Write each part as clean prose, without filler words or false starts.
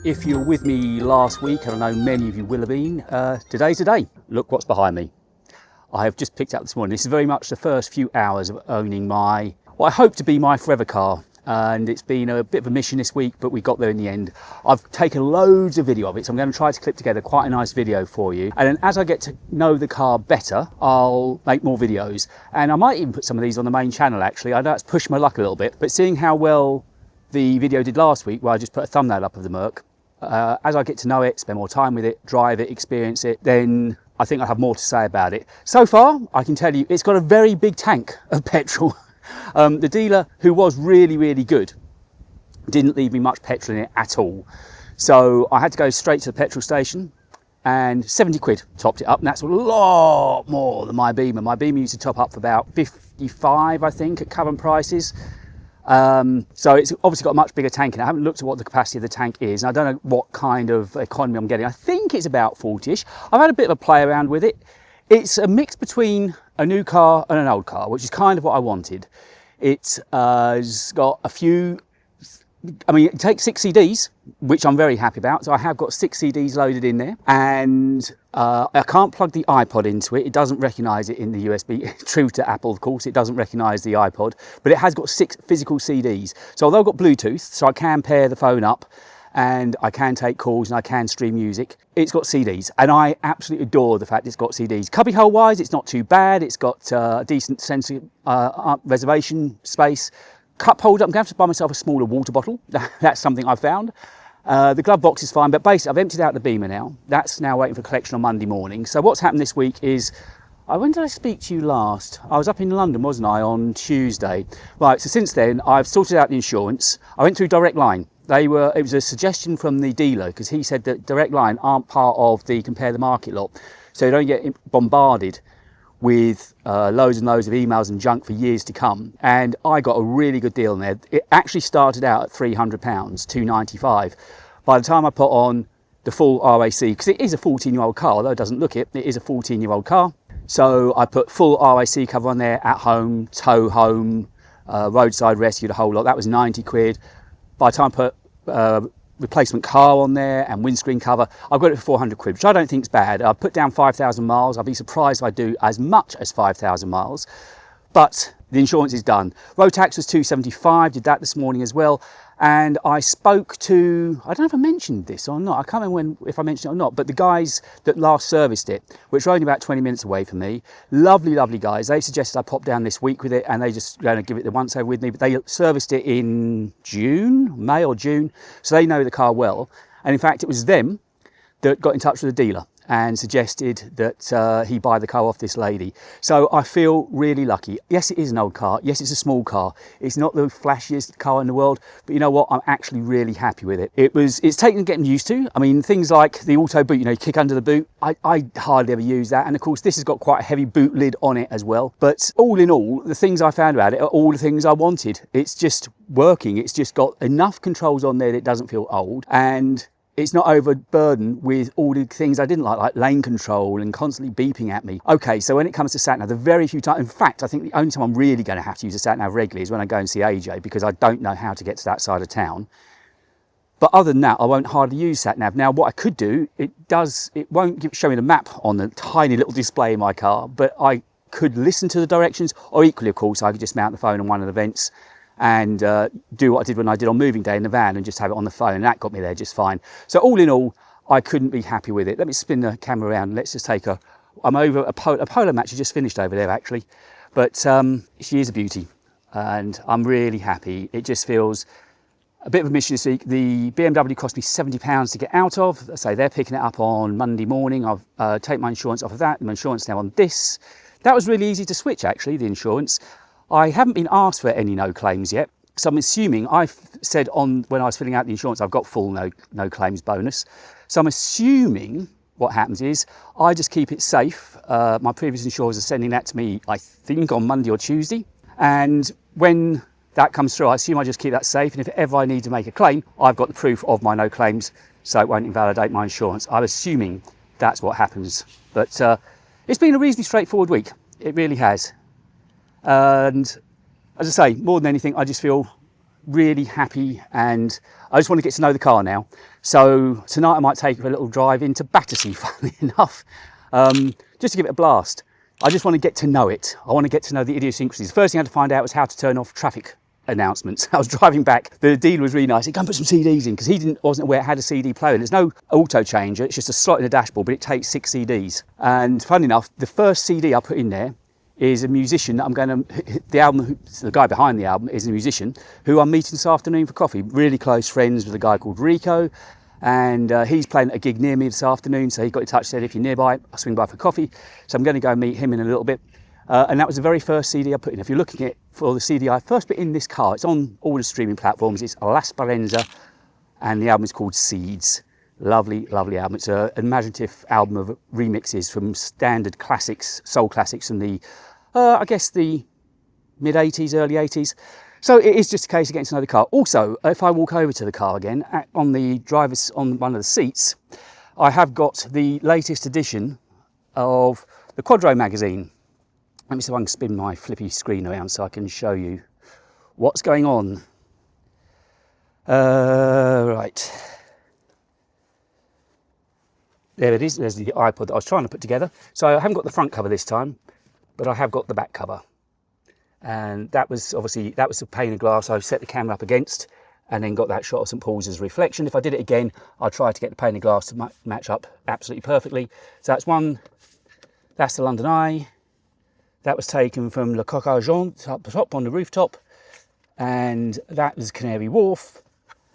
If you were with me last week, and I know many of you will have been, today's the day. Look what's behind me. I have just picked up this morning. This is very much the first few hours of owning what I hope to be my forever car. And it's been a bit of a mission this week, but we got there in the end. I've taken loads of video of it, so I'm going to try to clip together quite a nice video for you. And then as I get to know the car better, I'll make more videos. And I might even put some of these on the main channel, actually. I know it's pushed my luck a little bit, but seeing how well the video did last week, where I just put a thumbnail up of the Merc, as I get to know it, spend more time with it, drive it, experience it, then I think I'll have more to say about it. So far, I can tell you, it's got a very big tank of petrol. The dealer, who was really good, didn't leave me much petrol in it at all. So I had to go straight to the petrol station, and 70 quid topped it up, and that's a lot more than my Beamer. My Beamer used to top up for about 55, I think, at current prices. So it's obviously got a much bigger tank in it. I haven't looked at what the capacity of the tank is, and I don't know what kind of economy I'm getting. I think it's about 40-ish. I've had a bit of a play around with it. It's a mix between a new car and an old car, which is kind of what I wanted. It's got a few, I mean, it takes 6 CDs, which I'm very happy about. So I have got 6 CDs loaded in there, and I can't plug the iPod into it. It doesn't recognise it in the USB. True to Apple, of course, it doesn't recognise the iPod, but it has got 6 physical CDs. So although I've got Bluetooth, so I can pair the phone up, and I can take calls and I can stream music, it's got CDs, and I absolutely adore the fact it's got CDs. Cubbyhole wise, it's not too bad. It's got a decent sensor reservation space. Cup holder, I'm going to have to buy myself a smaller water bottle. That's something I've found. The glove box is fine, but basically I've emptied out the Beamer now. That's now waiting for collection on Monday morning. So what's happened this week is, when did I speak to you last? I was up in London, wasn't I, on Tuesday? Right, so since then I've sorted out the insurance. I went through Direct Line. It was a suggestion from the dealer, because he said that Direct Line aren't part of the Compare the Market lot, so you don't get bombarded with loads and loads of emails and junk for years to come. And I got a really good deal in there. It actually started out at £300, £295. By the time I put on the full RAC, because it is a 14-year-old car, although it doesn't look it, it is a 14-year-old car. So I put full RAC cover on there, at home, tow home, roadside rescue, the whole lot. That was 90 quid. By the time I put replacement car on there and windscreen cover, I've got it for 400 quid, which I don't think is bad. I've put down 5,000 miles. I'll be surprised if I do as much as 5,000 miles. But the insurance is done. Road tax was 275, did that this morning as well. And I spoke to, I don't know if I mentioned this or not, I can't remember if I mentioned it or not, but the guys that last serviced it, which are only about 20 minutes away from me, lovely guys. They suggested I pop down this week with it, and they just going to give it the once over with me. But they serviced it in May or June, so they know the car well. And in fact, it was them that got in touch with the dealer and suggested that he buy the car off this lady. So I feel really lucky. Yes, it is an old car. Yes, it's a small car. It's not the flashiest car in the world, but you know what? I'm actually really happy with it. It's taken getting used to. I mean, things like the auto boot, you kick under the boot. I hardly ever use that. And of course, this has got quite a heavy boot lid on it as well. But all in all, the things I found about it are all the things I wanted. It's just working. It's just got enough controls on there that it doesn't feel old. And it's not overburdened with all the things I didn't like lane control and constantly beeping at me. Okay, so when it comes to sat-nav, the very few times, in fact, I think the only time I'm really going to have to use a sat-nav regularly is when I go and see AJ, because I don't know how to get to that side of town. But other than that, I won't hardly use sat-nav. Now, what I could do, it won't show me the map on the tiny little display in my car, but I could listen to the directions, or equally, of course, I could just mount the phone on one of the vents and do what I did when I did on moving day in the van, and just have it on the phone, and that got me there just fine. So all in all, I couldn't be happy with it. Let me spin the camera around. Let's just take I'm over a polo match. Just finished over there, actually. But she is a beauty, and I'm really happy. It just feels a bit of a mission this week. The BMW cost me £70 to get out of. So they're picking it up on Monday morning. I've taken my insurance off of that. My insurance now on this. That was really easy to switch, actually, the insurance. I haven't been asked for any no claims yet, so I'm assuming, I've said when I was filling out the insurance, I've got full no claims bonus. So I'm assuming what happens is I just keep it safe. My previous insurers are sending that to me, I think, on Monday or Tuesday. And when that comes through, I assume I just keep that safe. And if ever I need to make a claim, I've got the proof of my no claims, so it won't invalidate my insurance. I'm assuming that's what happens. But it's been a reasonably straightforward week. It really has. And as I say, more than anything, I just feel really happy, and I just want to get to know the car now. So tonight I might take a little drive into Battersea, funnily enough, just to give it a blast. I just want to get to know it. I want to get to know the idiosyncrasies. The first thing I had to find out was how to turn off traffic announcements. I was driving back. The dealer was really nice. He said, go and put some CDs in, because he wasn't aware it had a CD player. There's no auto changer. It's just a slot in the dashboard, but it takes 6 CDs. And funny enough, the first CD I put in there is a musician that I'm going to, the guy behind the album is a musician who I'm meeting this afternoon for coffee. Really close friends with a guy called Rico, and he's playing at a gig near me this afternoon, so he got in touch, said if you're nearby, I'll swing by for coffee. So I'm going to go meet him in a little bit. And that was the very first CD I put in. If you're looking at for the CD I first put in this car, it's on all the streaming platforms. It's La Speranza, and the album is called Seeds. Lovely, lovely album. It's an imaginative album of remixes from standard classics, soul classics from the, I guess the mid-80s, early 80s. So it is just a case of getting to know the car. Also, if I walk over to the car again, on the driver's, on one of the seats, I have got the latest edition of the Quadro magazine. Let me see if I can spin my flippy screen around so I can show you what's going on. Right. There it is. There's the iPod that I was trying to put together. So I haven't got the front cover this time, but I have got the back cover. And that was obviously, that was a pane of glass I set the camera up against, and then got that shot of St Paul's as reflection. If I did it again, I'd try to get the pane of glass to match up absolutely perfectly. So that's one, that's the London Eye. That was taken from Le Coq Argent up the top on the rooftop. And that was Canary Wharf.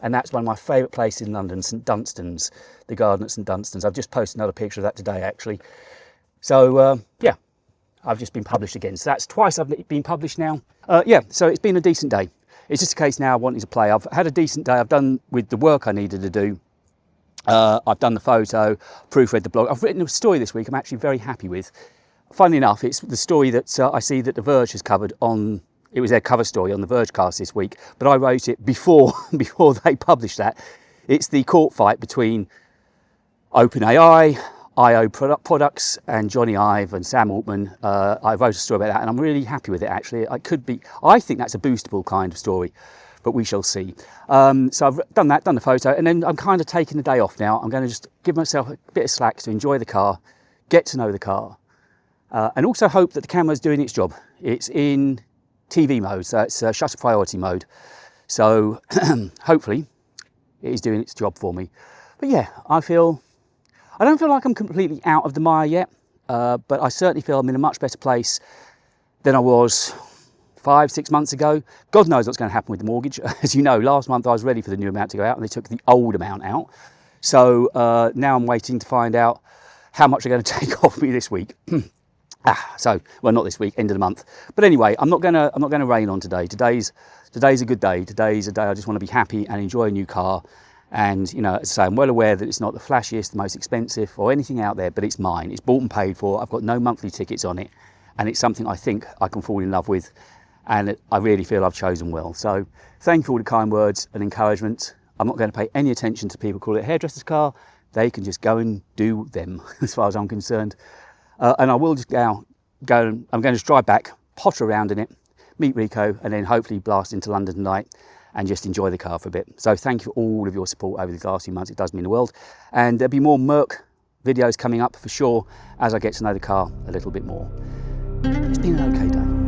And that's one of my favourite places in London, St Dunstan's, the garden at St Dunstan's. I've just posted another picture of that today, actually. So, yeah, I've just been published again. So that's twice I've been published now. Yeah, so it's been a decent day. It's just a case now of wanting to play. I've had a decent day. I've done with the work I needed to do. I've done the photo, proofread the blog. I've written a story this week I'm actually very happy with. Funnily enough, it's the story that I see that The Verge has covered on, it was their cover story on the Vergecast this week, but I wrote it before they published that. It's the court fight between OpenAI, IO Products, and Johnny Ive and Sam Altman. I wrote a story about that, and I'm really happy with it, actually. I think that's a boostable kind of story, but we shall see. So I've done that, done the photo, and then I'm kind of taking the day off now. I'm going to just give myself a bit of slack to enjoy the car, get to know the car, and also hope that the camera's doing its job. It's in TV mode, so it's shutter priority mode. So hopefully it is doing its job for me. But yeah, I don't feel like I'm completely out of the mire yet, but I certainly feel I'm in a much better place than I was 5-6 months ago. God knows what's going to happen with the mortgage. As you know, last month I was ready for the new amount to go out, and they took the old amount out. So now I'm waiting to find out how much they're going to take off me this week. Well, not this week, end of the month. But anyway, I'm not gonna rain on today. Today's a good day. Today's a day I just want to be happy and enjoy a new car. And you know, as I say, I'm well aware that it's not the flashiest, the most expensive, or anything out there, but it's mine. It's bought and paid for. I've got no monthly tickets on it, and it's something I think I can fall in love with, and I really feel I've chosen well. So thank you for all the kind words and encouragement. I'm not going to pay any attention to people call it a hairdresser's car. They can just go and do them, as far as I'm concerned. And I will just I'm going to just drive back, potter around in it, meet Rico, and then hopefully blast into London tonight and just enjoy the car for a bit. So thank you for all of your support over the last few months. It does mean the world. And there'll be more Merc videos coming up for sure as I get to know the car a little bit more. It's been an okay day.